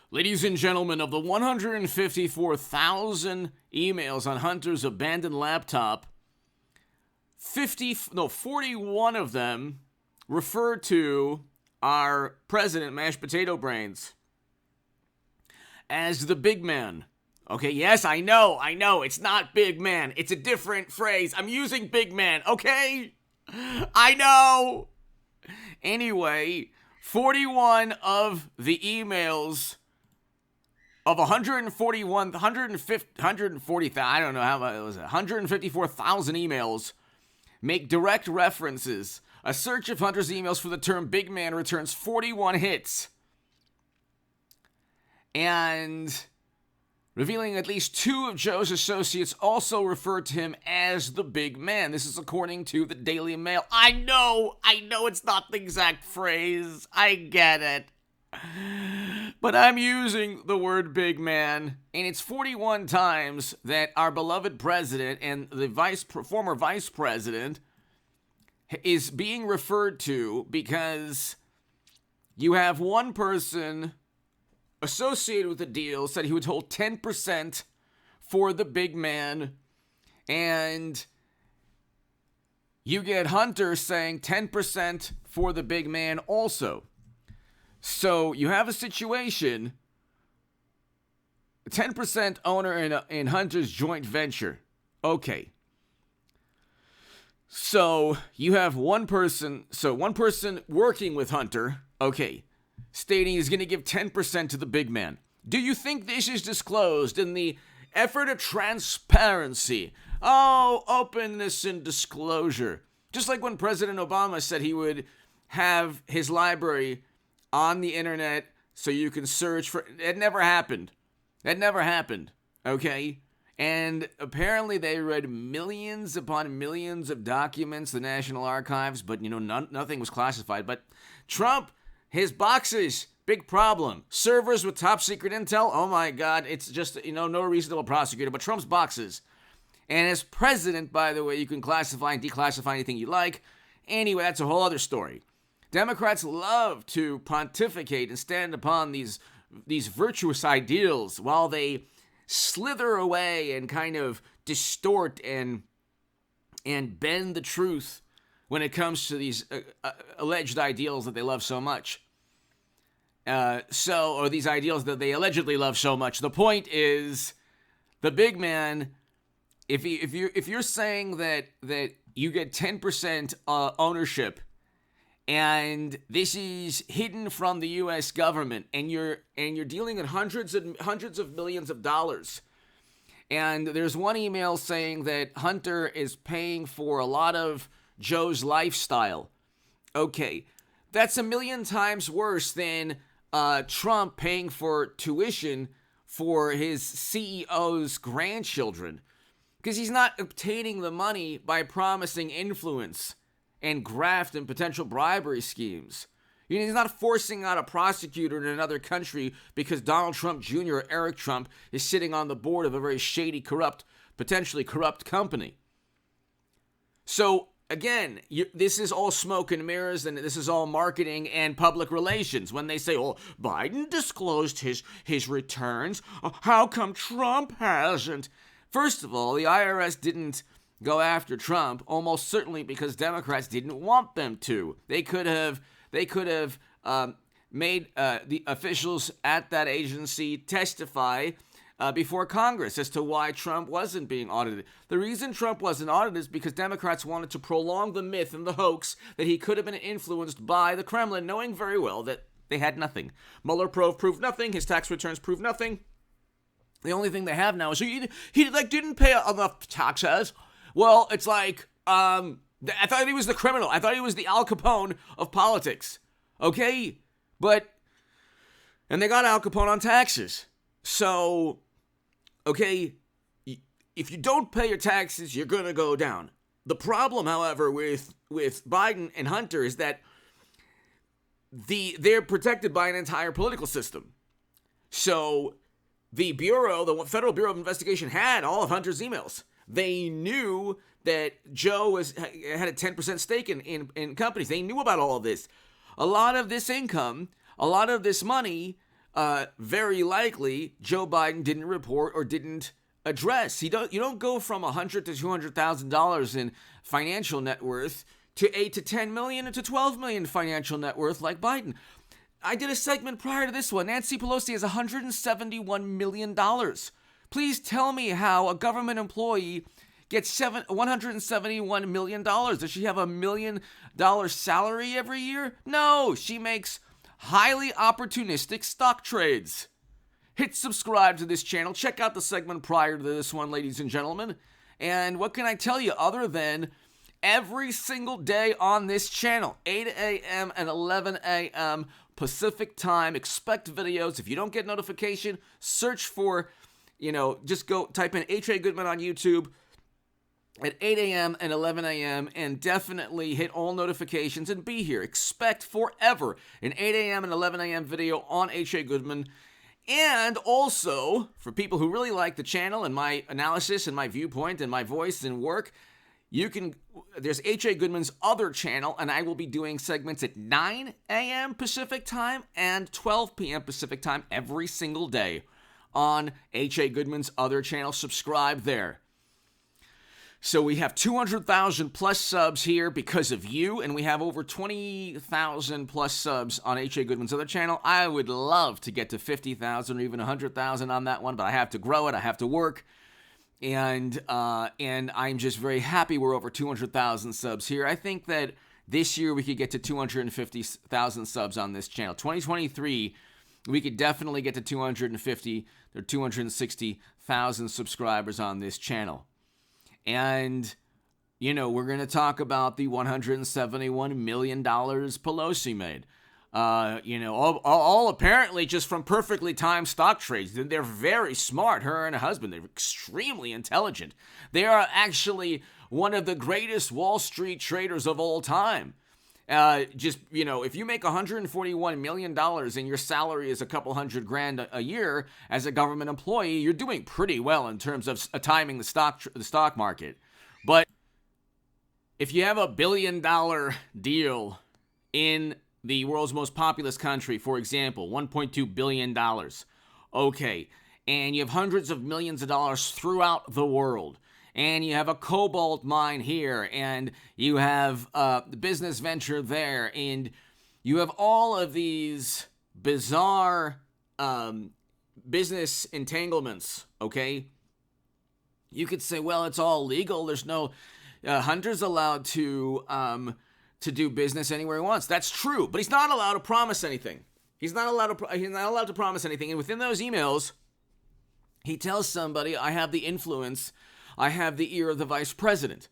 Ladies and gentlemen, of the 154,000 emails on Hunter's abandoned laptop, 41 of them refer to our president, Mashed Potato Brains, as the big man. Okay, yes, I know, it's not big man. It's a different phrase. I'm using big man, okay? I know. Anyway, 41 of the emails of 154,000 emails make direct references. A search of Hunter's emails for the term big man returns 41 hits. And revealing at least 2 of Joe's associates also referred to him as the big man. This is according to the Daily Mail. I know it's not the exact phrase. I get it. But I'm using the word big man, and it's 41 times that our beloved president and the former vice president is being referred to, because you have one person associated with the deal said he would hold 10% for the big man, and you get Hunter saying 10% for the big man also. So you have a situation, 10% owner in Hunter's joint venture. Okay. So you have one person working with Hunter, okay, stating he's going to give 10% to the big man. Do you think this is disclosed in the effort of transparency? Oh, openness and disclosure. Just like when President Obama said he would have his library on the internet so you can search for it. Never happened. That never happened. Okay? And apparently they read millions upon millions of documents, the National Archives, but nothing was classified. But Trump, his boxes, big problem. Servers with top secret intel, oh my God, it's just, no reasonable prosecutor. But Trump's boxes. And as president, by the way, you can classify and declassify anything you like. Anyway, that's a whole other story. Democrats love to pontificate and stand upon these virtuous ideals while they slither away and kind of distort and bend the truth when it comes to these alleged ideals that they love so much. Or these ideals that they allegedly love so much. The point is, the big man, if you're saying that you get 10% ownership, and this is hidden from the U.S. government, and you're dealing in hundreds of millions of dollars. And there's one email saying that Hunter is paying for a lot of Joe's lifestyle. Okay, that's 1,000,000 times worse than Trump paying for tuition for his CEO's grandchildren, because he's not obtaining the money by promising influence and graft and potential bribery schemes. He's not forcing out a prosecutor in another country because Donald Trump Jr. or Eric Trump is sitting on the board of a very shady, potentially corrupt company. So, again, this is all smoke and mirrors, and this is all marketing and public relations. When they say, Biden disclosed his returns, how come Trump hasn't? First of all, the IRS didn't go after Trump, almost certainly because Democrats didn't want them to. They could have made the officials at that agency testify before Congress as to why Trump wasn't being audited. The reason Trump wasn't audited is because Democrats wanted to prolong the myth and the hoax that he could have been influenced by the Kremlin, knowing very well that they had nothing. Mueller probe proved nothing. His tax returns proved nothing. The only thing they have now is he didn't pay enough taxes. Well, it's like, I thought he was the criminal. I thought he was the Al Capone of politics. Okay? And they got Al Capone on taxes. So, okay, if you don't pay your taxes, you're going to go down. The problem, however, with Biden and Hunter is that they're protected by an entire political system. So the Federal Bureau of Investigation had all of Hunter's emails. They knew that Joe had a 10% stake in companies. They knew about all of this. A lot of this income, a lot of this money very likely Joe Biden didn't report or didn't address. You don't go from $100,000 to $200,000 in financial net worth to $8 to $10 million to $12 million financial net worth like Biden. I did a segment prior to this one. Nancy Pelosi has $171 million. Please tell me how a government employee gets $171 million. Does she have $1 million salary every year? No, she makes highly opportunistic stock trades. Hit subscribe to this channel. Check out the segment prior to this one, ladies and gentlemen. And what can I tell you other than every single day on this channel, 8 a.m. and 11 a.m. Pacific time, expect videos. If you don't get notification, search for, just go type in H.A. Goodman on YouTube at 8 a.m. and 11 a.m. and definitely hit all notifications and be here. Expect forever an 8 a.m. and 11 a.m. video on H.A. Goodman. And also, for people who really like the channel and my analysis and my viewpoint and my voice and work, there's H.A. Goodman's other channel, and I will be doing segments at 9 a.m. Pacific time and 12 p.m. Pacific time every single day on H.A. Goodman's other channel. Subscribe there. So we have 200,000 plus subs here because of you, and we have over 20,000 plus subs on H.A. Goodman's other channel. I would love to get to 50,000 or even 100,000 on that one, but I have to grow it. I have to work. And I'm just very happy we're over 200,000 subs here. I think that this year we could get to 250,000 subs on this channel. 2023, we could definitely get to 250 or 260,000 subscribers on this channel. And, we're going to talk about the $171 million Pelosi made. All apparently just from perfectly timed stock trades. They're very smart, her and her husband. They're extremely intelligent. They are actually one of the greatest Wall Street traders of all time. If you make $141 million and your salary is a couple $100,000 a year as a government employee, you're doing pretty well in terms of timing the stock market. But if you have $1 billion deal in the world's most populous country, for example, $1.2 billion, okay, and you have hundreds of millions of dollars throughout the world, and you have a cobalt mine here, and you have the business venture there, and you have all of these bizarre business entanglements, okay? You could say, well, it's all legal. There's no Hunter's allowed to do business anywhere he wants. That's true, but he's not allowed to promise anything. He's not allowed to promise anything. And within those emails, he tells somebody, I have the influence, I have the ear of the vice president.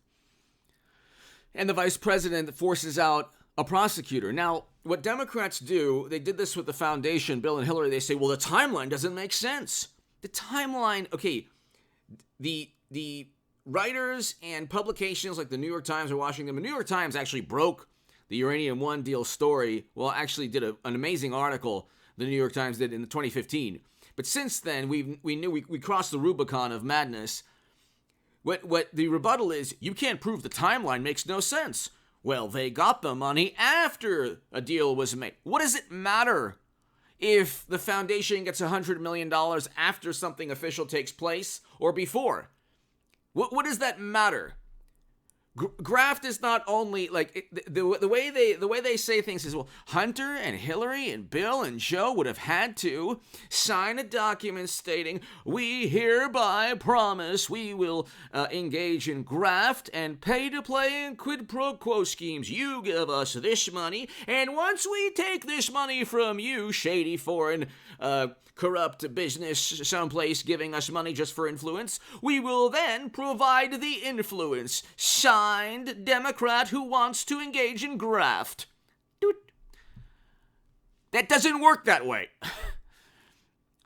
And the vice president forces out a prosecutor. Now, what Democrats do, they did this with the foundation, Bill and Hillary, they say, well, the timeline doesn't make sense. The timeline, okay, the writers and publications like the New York Times or Washington, the New York Times actually broke the Uranium One deal story. Well, actually did an amazing article the New York Times did in 2015. But since then, we knew we crossed the Rubicon of madness. What the rebuttal is, you can't prove the timeline makes no sense. Well, they got the money after a deal was made. What does it matter if the foundation gets $100 million after something official takes place or before? What does that matter? Graft is not only like the way they say things is, well, Hunter and Hillary and Bill and Joe would have had to sign a document stating, we hereby promise we will engage in graft and pay to play in quid pro quo schemes. You give us this money, and once we take this money from you, shady foreign corrupt business someplace giving us money just for influence, we will then provide the influence. Signed, Democrat who wants to engage in graft. That doesn't work that way.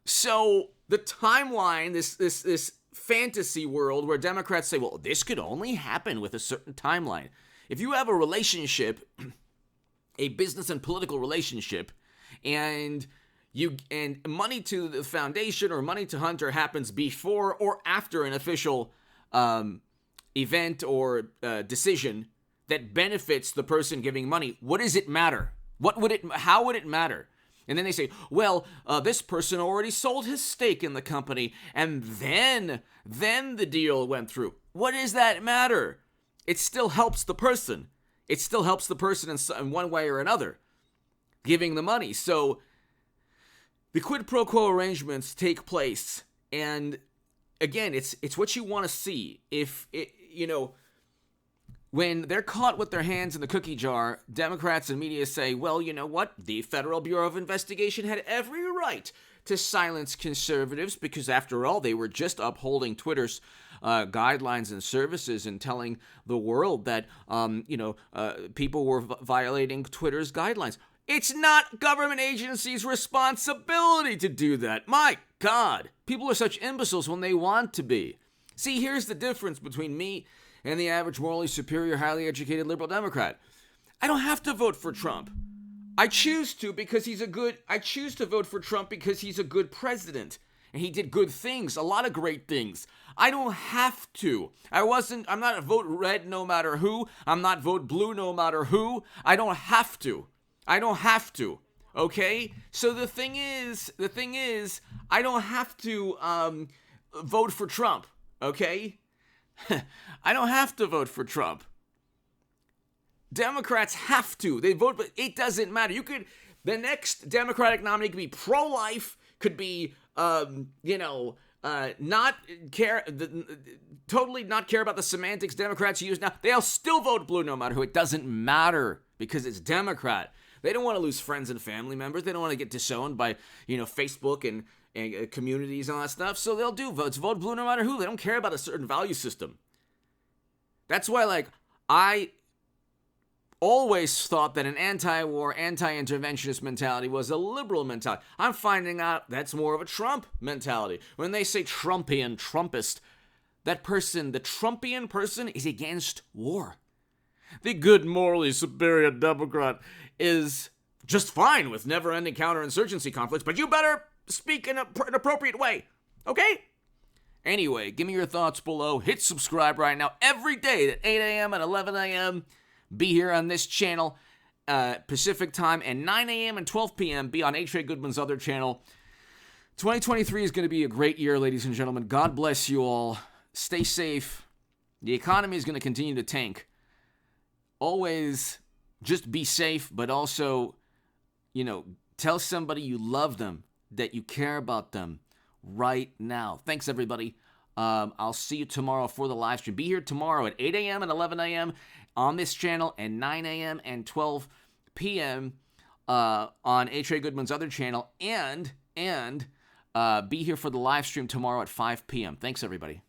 So the timeline, this fantasy world where Democrats say, well, this could only happen with a certain timeline. If you have a relationship, a business and political relationship, and money to the foundation or money to Hunter happens before or after an official event or decision that benefits the person giving money, what does it matter? How would it matter? And then they say, well, this person already sold his stake in the company, and then the deal went through. What does that matter? It still helps the person. It still helps the person in one way or another, giving the money. So the quid pro quo arrangements take place, and again, it's what you want to see. If it, when they're caught with their hands in the cookie jar, Democrats and media say, well, you know what? The Federal Bureau of Investigation had every right to silence conservatives because, after all, they were just upholding Twitter's guidelines and services and telling the world that, people were violating Twitter's guidelines. It's not government agencies' responsibility to do that. My God, people are such imbeciles when they want to be. See, here's the difference between me and the average morally superior, highly educated liberal Democrat. I don't have to vote for Trump. I choose to vote for Trump because he's a good president. And he did good things, a lot of great things. I don't have to. I'm not a vote red no matter who. I'm not vote blue no matter who. I don't have to. Okay? So the thing is, I don't have to vote for Trump. Okay? I don't have to vote for Trump. Democrats have to. They vote, but it doesn't matter. The next Democratic nominee could be pro-life, could be, not care, totally not care about the semantics Democrats use now. They'll still vote blue no matter who. It doesn't matter because it's Democrat. They don't want to lose friends and family members. They don't want to get disowned by, Facebook and communities and all that stuff. So they'll vote blue no matter who. They don't care about a certain value system. That's why, I always thought that an anti-war, anti-interventionist mentality was a liberal mentality. I'm finding out that's more of a Trump mentality. When they say Trumpian, Trumpist, that person, the Trumpian person, is against war. The good, morally superior Democrat is just fine with never-ending counterinsurgency conflicts, but you better speak in an appropriate way, okay? Anyway, give me your thoughts below. Hit subscribe right now every day at 8 a.m. and 11 a.m. Be here on this channel, Pacific time, and 9 a.m. and 12 p.m. be on H.A. Goodman's other channel. 2023 is going to be a great year, ladies and gentlemen. God bless you all. Stay safe. The economy is going to continue to tank. Always just be safe, but also, tell somebody you love them, that you care about them right now. Thanks, everybody. I'll see you tomorrow for the live stream. Be here tomorrow at 8 a.m. and 11 a.m. on this channel, and 9 a.m. and 12 p.m. On H.A. Goodman's other channel, and be here for the live stream tomorrow at 5 p.m. Thanks, everybody.